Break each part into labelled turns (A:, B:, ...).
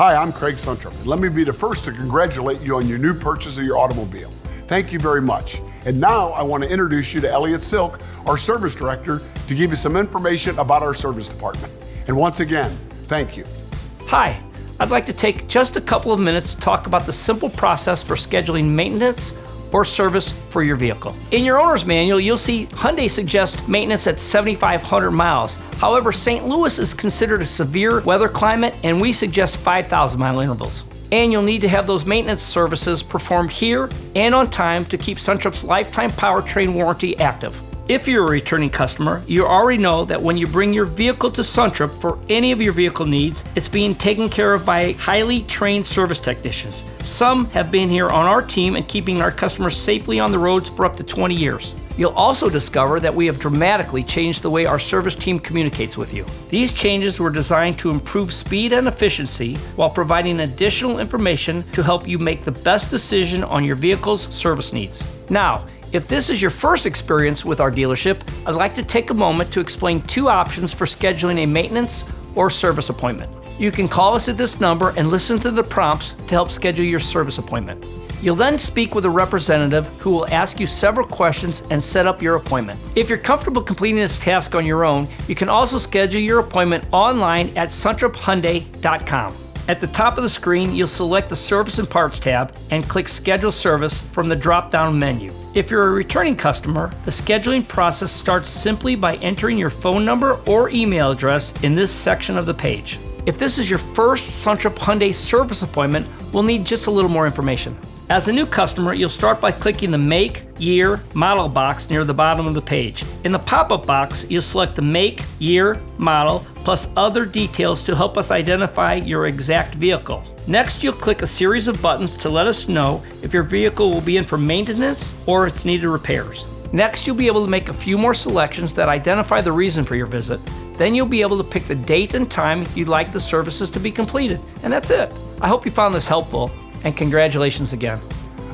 A: Hi, I'm Craig Suntrup, and let me be the first to congratulate you on your new purchase of your automobile. Thank you very much. And now I want to introduce you to Elliot Silk, our service director, to give you some information about our service department. And once again, thank you.
B: Hi, I'd like to take just a couple of minutes to talk about the simple process for scheduling maintenance or service for your vehicle. In your owner's manual, you'll see Hyundai suggests maintenance at 7,500 miles. However, St. Louis is considered a severe weather climate, and we suggest 5,000 mile intervals. And you'll need to have those maintenance services performed here and on time to keep Suntrup's lifetime powertrain warranty active. If you're a returning customer, you already know that when you bring your vehicle to Suntrup for any of your vehicle needs, it's being taken care of by highly trained service technicians. Some have been here on our team and keeping our customers safely on the roads for up to 20 years. You'll also discover that we have dramatically changed the way our service team communicates with you. These changes were designed to improve speed and efficiency while providing additional information to help you make the best decision on your vehicle's service needs. Now, if this is your first experience with our dealership, I'd like to take a moment to explain two options for scheduling a maintenance or service appointment. You can call us at this number and listen to the prompts to help schedule your service appointment. You'll then speak with a representative who will ask you several questions and set up your appointment. If you're comfortable completing this task on your own, you can also schedule your appointment online at suntruphundai.com. At the top of the screen, you'll select the Service and Parts tab and click Schedule Service from the drop-down menu. If you're a returning customer, the scheduling process starts simply by entering your phone number or email address in this section of the page. If this is your first Suntrup Hyundai service appointment, we'll need just a little more information. As a new customer, you'll start by clicking the Make, Year, Model box near the bottom of the page. In the pop-up box, you'll select the Make, Year, Model, plus other details to help us identify your exact vehicle. Next, you'll click a series of buttons to let us know if your vehicle will be in for maintenance or it's needed repairs. Next, you'll be able to make a few more selections that identify the reason for your visit. Then you'll be able to pick the date and time you'd like the services to be completed. And that's it. I hope you found this helpful, and congratulations again.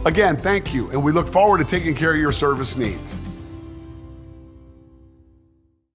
A: Again, thank you, and we look forward to taking care of your service needs.